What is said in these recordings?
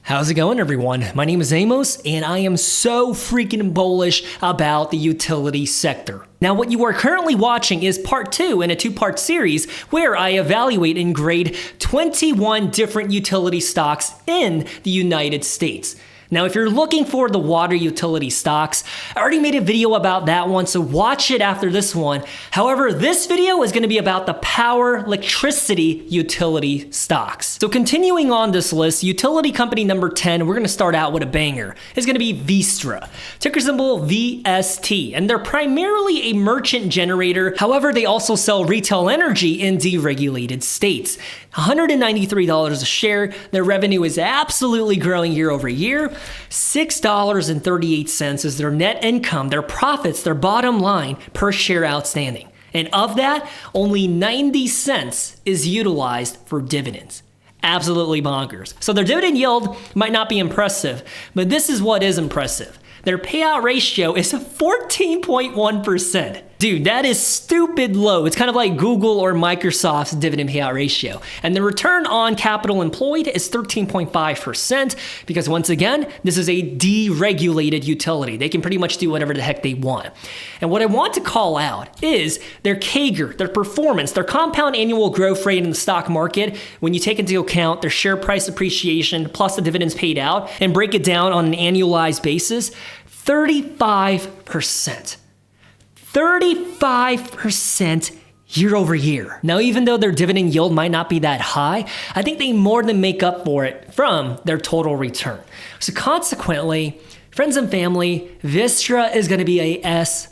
How's it going, everyone? My name is Amos, and I am so freaking bullish about the utility sector. Now, what you are currently watching is part 2 in a 2-part series where I evaluate and grade 21 different utility stocks in the United States. Now, if you're looking for the water utility stocks, I already made a video about that one, so watch it after this one. However, this video is going to be about the power electricity utility stocks. So continuing on this list, utility company number 10, we're going to start out with a banger. It's going to be Vistra, ticker symbol VST, and they're primarily a merchant generator. However, they also sell retail energy in deregulated states. $193 a share. Their revenue is absolutely growing year over year. $6.38 is their net income, their profits, their bottom line per share outstanding. And of that, only 90 cents is utilized for dividends. Absolutely bonkers. So their dividend yield might not be impressive, but this is what is impressive. Their payout ratio is 14.1%. Dude, that is stupid low. It's kind of like Google or Microsoft's dividend payout ratio. And the return on capital employed is 13.5% because once again, this is a deregulated utility. They can pretty much do whatever the heck they want. And what I want to call out is their CAGR, their performance, their compound annual growth rate in the stock market, when you take into account their share price appreciation plus the dividends paid out and break it down on an annualized basis, 35%. 35% year over year. Now, even though their dividend yield might not be that high, I think they more than make up for it from their total return. So consequently, friends and family, Vistra is going to be a S+.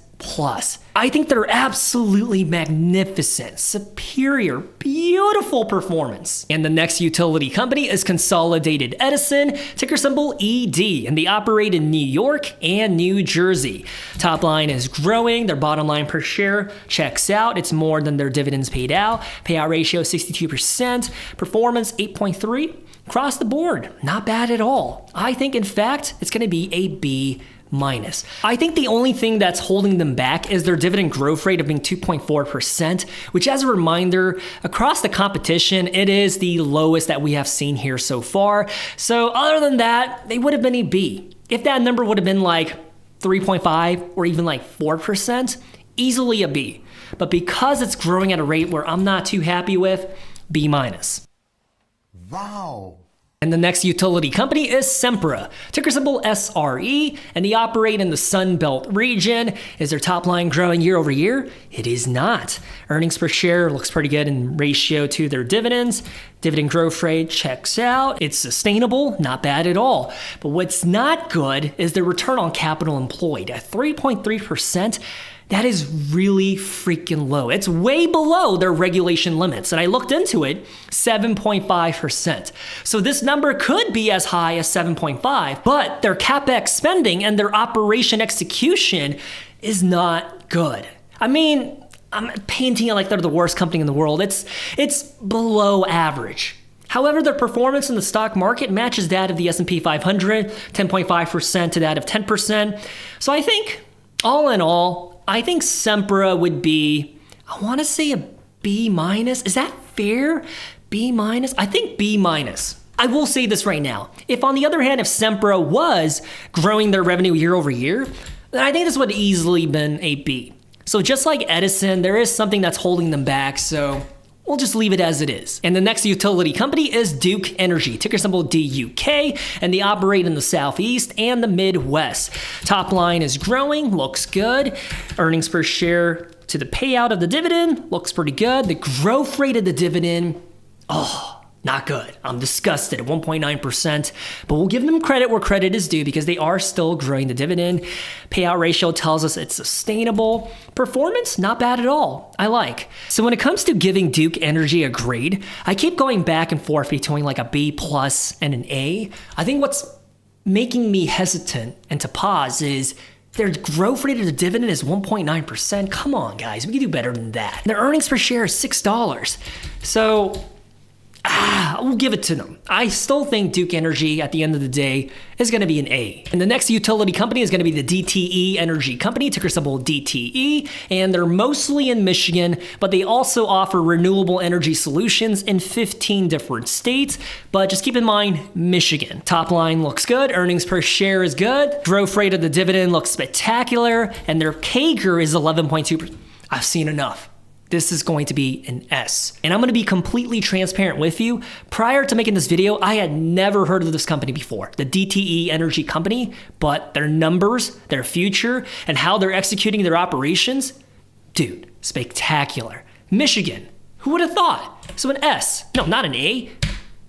I think they're absolutely magnificent, superior, beautiful performance. And the next utility company is Consolidated Edison, ticker symbol ED, and they operate in New York and New Jersey. Top line is growing, their bottom line per share checks out. It's more than their dividends paid out. Payout ratio 62%, performance 8.3. Across the board, not bad at all. I think, in fact, it's going to be a B-. I think the only thing that's holding them back is their dividend growth rate of being 2.4%, which, as a reminder, across the competition, it is the lowest that we have seen here so far. So other than that, they would have been a B. If that number would have been like 3.5 or even like 4%, easily a B. But because it's growing at a rate where I'm not too happy with, B-. Wow. And the next utility company is Sempra, ticker symbol SRE, and they operate in the Sun Belt region. Is their top line growing year over year? It is not. Earnings per share looks pretty good in ratio to their dividends. Dividend growth rate checks out. It's sustainable, not bad at all. But what's not good is their return on capital employed at 3.3%. That is really freaking low. It's way below their regulation limits. And I looked into it, 7.5%. So this number could be as high as 7.5, but their CapEx spending and their operation execution is not good. I mean, I'm painting it like they're the worst company in the world. It's below average. However, their performance in the stock market matches that of the S&P 500, 10.5% to that of 10%. So I think, all in all, I think Sempra would be, I want to say a B-. Is that fair? B-. I think B-. I will say this right now. If on the other hand, if Sempra was growing their revenue year over year, then I think this would have easily been a B. So just like Edison, there is something that's holding them back, so we'll just leave it as it is. And the next utility company is DTE Energy, ticker symbol DUK, and they operate in the Southeast and the Midwest. Top line is growing, looks good. Earnings per share to the payout of the dividend looks pretty good. The growth rate of the dividend, not good. I'm disgusted at 1.9%, but we'll give them credit where credit is due because they are still growing the dividend. Payout ratio tells us it's sustainable. Performance, not bad at all. I like. So when it comes to giving DTE Energy a grade, I keep going back and forth between like a B+ and an A. I think what's making me hesitant and to pause is their growth rate of the dividend is 1.9%. Come on, guys, we can do better than that. Their earnings per share is $6. So we'll give it to them. I still think Duke Energy at the end of the day is going to be an A. And the next utility company is going to be the DTE Energy Company, ticker symbol DTE, and they're mostly in Michigan, but they also offer renewable energy solutions in 15 different states. But just keep in mind, Michigan. Top line looks good, earnings per share is good, growth rate of the dividend looks spectacular, and their CAGR is 11.2%. I've seen enough. This is going to be an S. And I'm going to be completely transparent with you. Prior to making this video, I had never heard of this company before, the DTE Energy Company, but their numbers, their future, and how they're executing their operations, dude, spectacular. Michigan, who would have thought? So an S, no, not an A.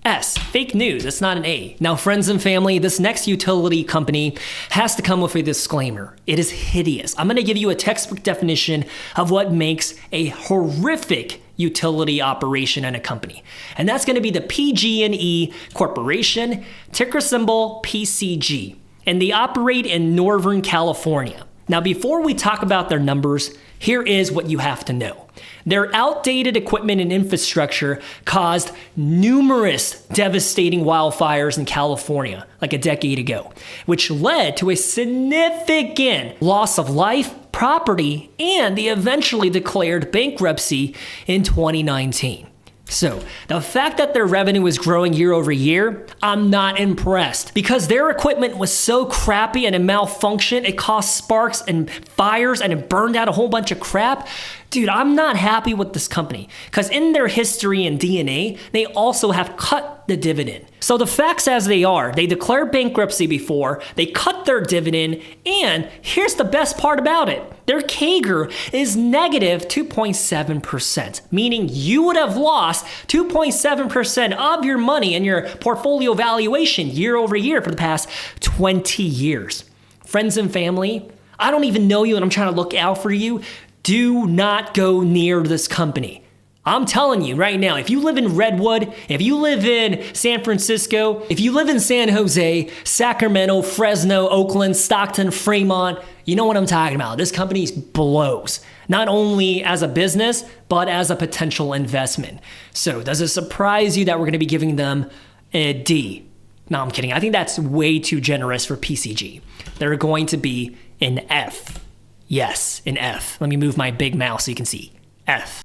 S, fake news, it's not an A. Now, friends and family, this next utility company has to come with a disclaimer. It is hideous. I'm gonna give you a textbook definition of what makes a horrific utility operation and a company. And that's gonna be the PG&E Corporation, ticker symbol PCG. And they operate in Northern California. Now, before we talk about their numbers, here is what you have to know. Their outdated equipment and infrastructure caused numerous devastating wildfires in California like a decade ago, which led to a significant loss of life, property, and they eventually declared bankruptcy in 2019. So, the fact that their revenue is growing year over year, I'm not impressed because their equipment was so crappy and it malfunctioned, it caused sparks and fires and it burned out a whole bunch of crap. Dude, I'm not happy with this company because in their history and DNA, they also have cut the dividend. So the facts as they are, they declared bankruptcy before, they cut their dividend, and here's the best part about it. Their CAGR is negative 2.7%, meaning you would have lost 2.7% of your money in your portfolio valuation year over year for the past 20 years. Friends and family, I don't even know you and I'm trying to look out for you. Do not go near this company. I'm telling you right now, if you live in Redwood, if you live in San Francisco, if you live in San Jose, Sacramento, Fresno, Oakland, Stockton, Fremont, you know what I'm talking about. This company blows, not only as a business, but as a potential investment. So does it surprise you that we're going to be giving them a D? No, I'm kidding. I think that's way too generous for PCG. They're going to be an F. Yes, an F. Let me move my big mouse so you can see. F.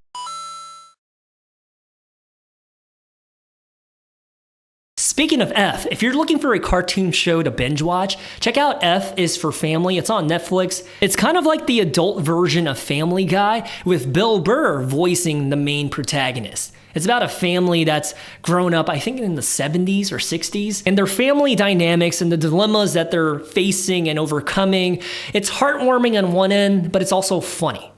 Speaking of F, if you're looking for a cartoon show to binge watch, check out F is for Family. It's on Netflix. It's kind of like the adult version of Family Guy with Bill Burr voicing the main protagonist. It's about a family that's grown up, I think in the 70s or 60s, and their family dynamics and the dilemmas that they're facing and overcoming. It's heartwarming on one end, but it's also funny.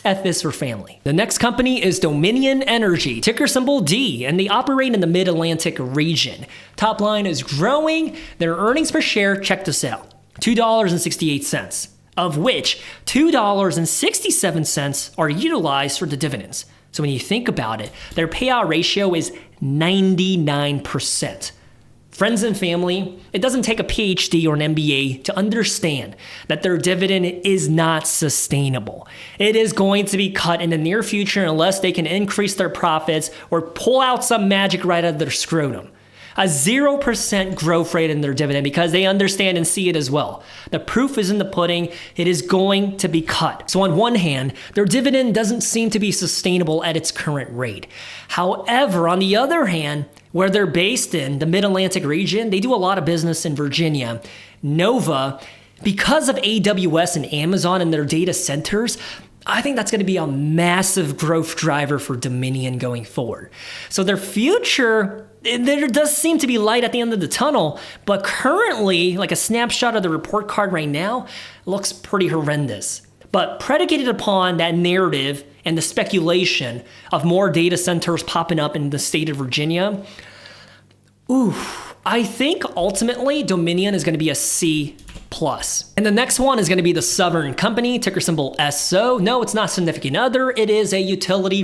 F is for Family. The next company is Dominion Energy, ticker symbol D, and they operate in the Mid-Atlantic region. Top line is growing. Their earnings per share, check this out, $2.68, of which $2.67 are utilized for the dividends. So when you think about it, their payout ratio is 99%. Friends and family, it doesn't take a PhD or an MBA to understand that their dividend is not sustainable. It is going to be cut in the near future unless they can increase their profits or pull out some magic right out of their scrotum. A 0% growth rate in their dividend because they understand and see it as well. The proof is in the pudding. It is going to be cut. So on one hand, their dividend doesn't seem to be sustainable at its current rate. However, on the other hand, where they're based in the Mid-Atlantic region, they do a lot of business in Virginia. Nova, because of AWS and Amazon and their data centers, I think that's going to be a massive growth driver for Dominion going forward. So their future, there does seem to be light at the end of the tunnel, but currently, like a snapshot of the report card right now, looks pretty horrendous. But predicated upon that narrative and the speculation of more data centers popping up in the state of Virginia, I think ultimately Dominion is going to be a C+. And the next one is going to be the Southern Company, ticker symbol SO. No, it's not significant other. It is a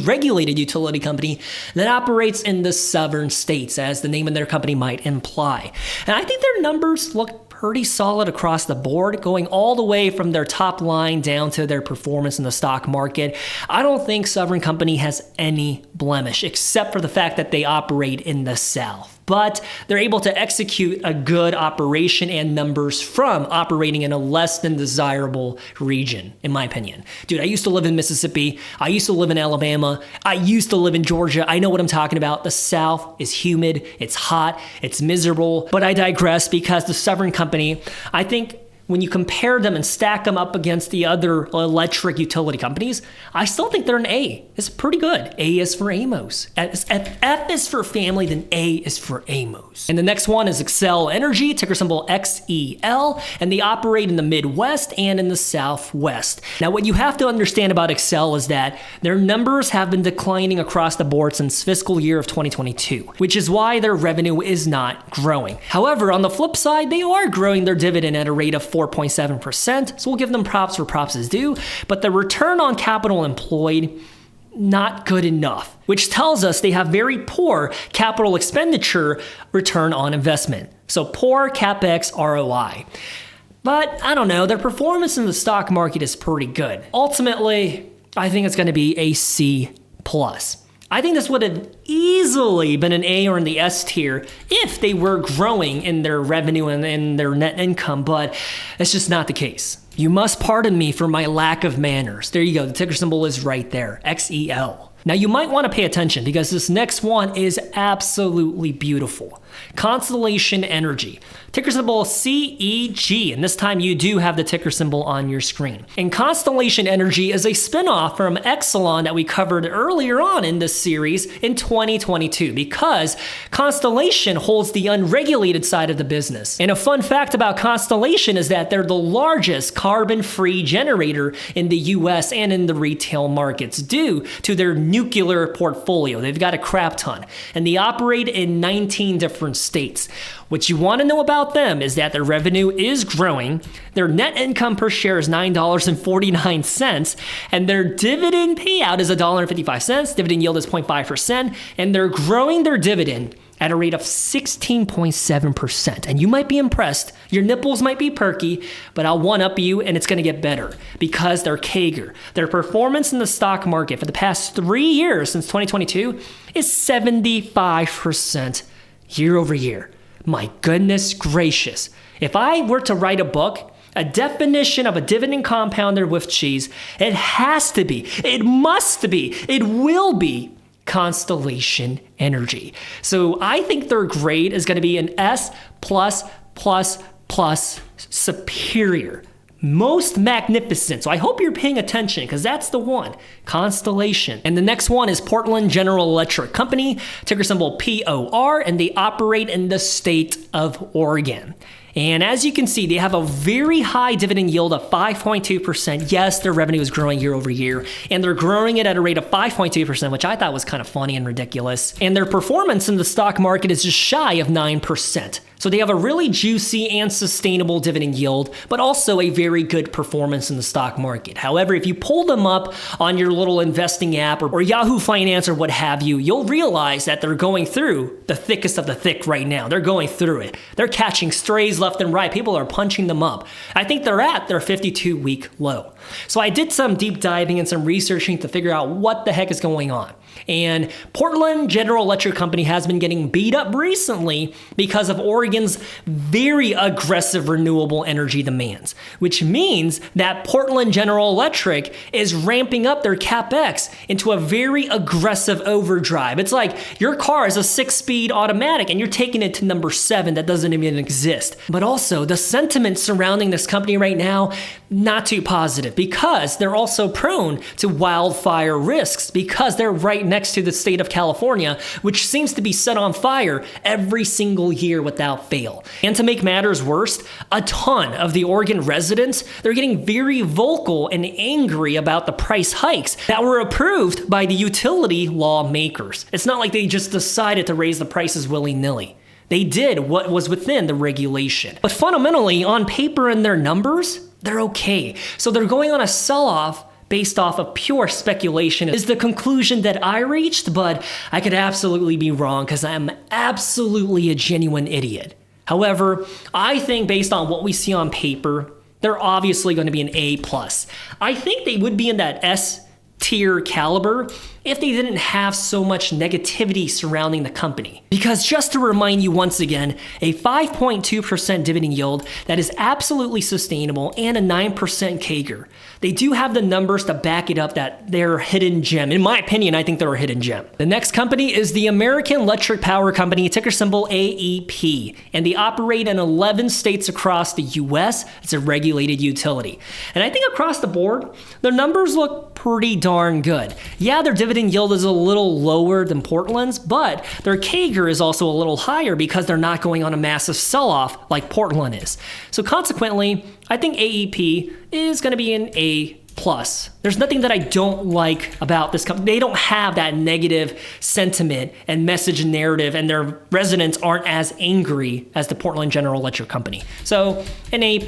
regulated utility company that operates in the southern states, as the name of their company might imply. And I think their numbers look pretty solid across the board, going all the way from their top line down to their performance in the stock market. I don't think Southern Company has any blemish, except for the fact that they operate in the South. But they're able to execute a good operation and numbers from operating in a less than desirable region, in my opinion. Dude, I used to live in Mississippi. I used to live in Alabama. I used to live in Georgia. I know what I'm talking about. The South is humid. It's hot. It's miserable. But I digress, because the Southern Company, I think, when you compare them and stack them up against the other electric utility companies, I still think they're an A. It's pretty good. A is for Amos. If F is for family, then A is for Amos. And the next one is Xcel Energy, ticker symbol XEL, and they operate in the Midwest and in the Southwest. Now, what you have to understand about Xcel is that their numbers have been declining across the board since fiscal year of 2022, which is why their revenue is not growing. However, on the flip side, they are growing their dividend at a rate of 4.7%, so we'll give them props where props is due, but the return on capital employed, not good enough, which tells us they have very poor capital expenditure return on investment. So poor CapEx ROI. But I don't know, their performance in the stock market is pretty good. Ultimately, I think it's going to be a C+. I think this would have easily been an A or in the S tier if they were growing in their revenue and in their net income, but it's just not the case. You must pardon me for my lack of manners. There you go, the ticker symbol is right there, XEL. Now you might want to pay attention because this next one is absolutely beautiful. Constellation Energy, ticker symbol CEG, and this time you do have the ticker symbol on your screen. And Constellation Energy is a spinoff from Exelon that we covered earlier on in this series in 2022, because Constellation holds the unregulated side of the business. And a fun fact about Constellation is that they're the largest carbon-free generator in the US and in the retail markets due to their nuclear portfolio. They've got a crap ton, and they operate in 19 different states. What you want to know about them is that their revenue is growing, their net income per share is $9.49, and their dividend payout is $1.55, dividend yield is 0.5%, and they're growing their dividend at a rate of 16.7%. And you might be impressed, your nipples might be perky, but I'll one-up you and it's gonna get better because their CAGR, their performance in the stock market for the past 3 years since 2022 is 75% year over year. My goodness gracious. If I were to write a book, a definition of a dividend compounder with cheese, it has to be, it must be, it will be Constellation Energy. So I think their grade is going to be an S+++ superior. Most magnificent. So I hope you're paying attention because that's the one, Constellation. And the next one is Portland General Electric Company, ticker symbol POR, and they operate in the state of Oregon. And as you can see, they have a very high dividend yield of 5.2%. Yes, their revenue is growing year over year, and they're growing it at a rate of 5.2%, which I thought was kind of funny and ridiculous. And their performance in the stock market is just shy of 9%. So they have a really juicy and sustainable dividend yield, but also a very good performance in the stock market. However, if you pull them up on your little investing app or Yahoo Finance or what have you, you'll realize that they're going through the thickest of the thick right now. They're going through it. They're catching strays left and right. People are punching them up. I think they're at their 52-week low. So I did some deep diving and some researching to figure out what the heck is going on. And Portland General Electric Company has been getting beat up recently because of Oregon's very aggressive renewable energy demands, which means that Portland General Electric is ramping up their CapEx into a very aggressive overdrive. It's like your car is a 6-speed automatic and you're taking it to number 7 that doesn't even exist. But also the sentiment surrounding this company right now, not too positive because they're also prone to wildfire risks because they're right next to the state of California, which seems to be set on fire every single year without fail. And to make matters worse, a ton of the Oregon residents, they're getting very vocal and angry about the price hikes that were approved by the utility lawmakers. It's not like they just decided to raise the prices willy-nilly. They did what was within the regulation. But fundamentally, on paper and their numbers, they're okay. So they're going on a sell-off based off of pure speculation is the conclusion that I reached, but I could absolutely be wrong because I'm absolutely a genuine idiot. However, I think based on what we see on paper, they're obviously going to be an A+. I think they would be in that S tier caliber if they didn't have so much negativity surrounding the company. Because just to remind you once again, a 5.2% dividend yield that is absolutely sustainable and a 9% CAGR. They do have the numbers to back it up that they're a hidden gem. In my opinion, I think they're a hidden gem. The next company is the American Electric Power Company, ticker symbol AEP, and they operate in 11 states across the US. It's a regulated utility. And I think across the board, their numbers look pretty darn good. Yeah, their dividend yield is a little lower than Portland's, but their CAGR is also a little higher because they're not going on a massive sell-off like Portland is. So consequently, I think AEP is going to be an A+. There's nothing that I don't like about this company. They don't have that negative sentiment and message narrative, and their residents aren't as angry as the Portland General Electric Company. So an A+.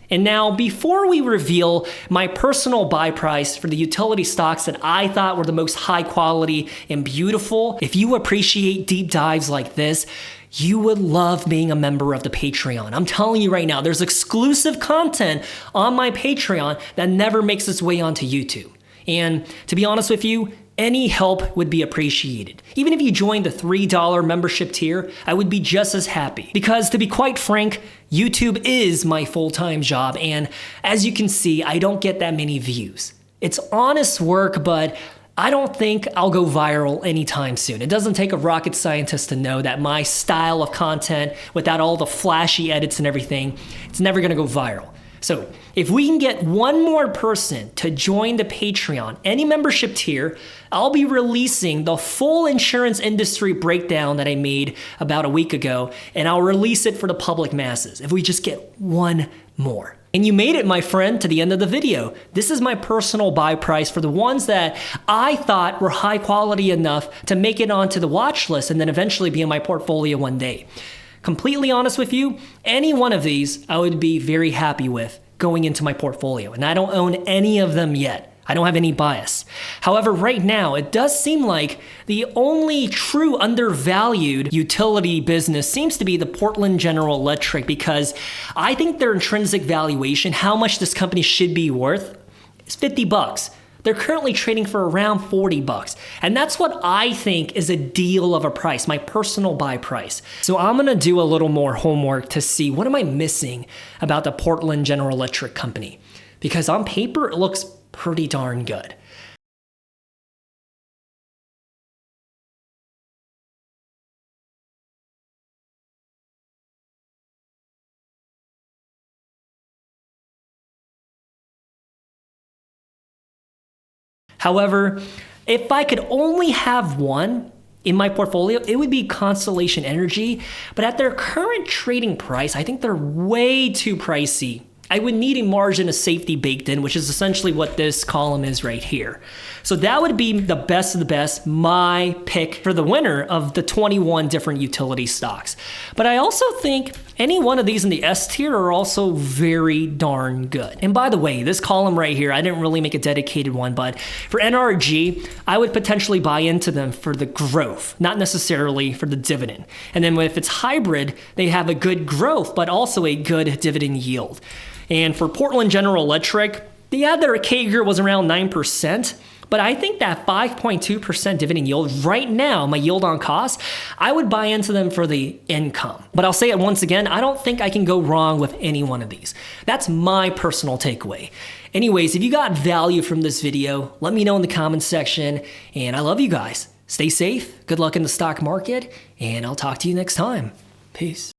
And now, before we reveal my personal buy price for the utility stocks that I thought were the most high quality and beautiful, if you appreciate deep dives like this, you would love being a member of the Patreon. I'm telling you right now, there's exclusive content on my Patreon that never makes its way onto YouTube. And to be honest with you, any help would be appreciated. Even if you joined the $3 membership tier, I would be just as happy. Because to be quite frank, YouTube is my full-time job, and as you can see, I don't get that many views. It's honest work, but I don't think I'll go viral anytime soon. It doesn't take a rocket scientist to know that my style of content, without all the flashy edits and everything, it's never gonna go viral. So if we can get one more person to join the Patreon, any membership tier, I'll be releasing the full insurance industry breakdown that I made about a week ago, and I'll release it for the public masses if we just get one more. And you made it, my friend, to the end of the video. This is my personal buy price for the ones that I thought were high quality enough to make it onto the watch list and then eventually be in my portfolio one day. Completely honest with you, any one of these I would be very happy with going into my portfolio, and I don't own any of them yet. I don't have any bias. However, right now, it does seem like the only true undervalued utility business seems to be the Portland General Electric, because I think their intrinsic valuation, how much this company should be worth, is $50. They're currently trading for around $40. And that's what I think is a deal of a price, my personal buy price. So I'm gonna do a little more homework to see what am I missing about the Portland General Electric Company. Because on paper, it looks pretty darn good. However, if I could only have one in my portfolio, it would be Constellation Energy, but at their current trading price, I think they're way too pricey. I would need a margin of safety baked in, which is essentially what this column is right here. So that would be the best of the best, my pick for the winner of the 21 different utility stocks. But I also think any one of these in the S tier are also very darn good. And by the way, this column right here, I didn't really make a dedicated one, but for NRG, I would potentially buy into them for the growth, not necessarily for the dividend. And then if it's hybrid, they have a good growth, but also a good dividend yield. And for Portland General Electric, yeah, their CAGR was around 9%, but I think that 5.2% dividend yield right now, my yield on cost, I would buy into them for the income. But I'll say it once again, I don't think I can go wrong with any one of these. That's my personal takeaway. Anyways, if you got value from this video, let me know in the comments section, and I love you guys. Stay safe, good luck in the stock market, and I'll talk to you next time. Peace.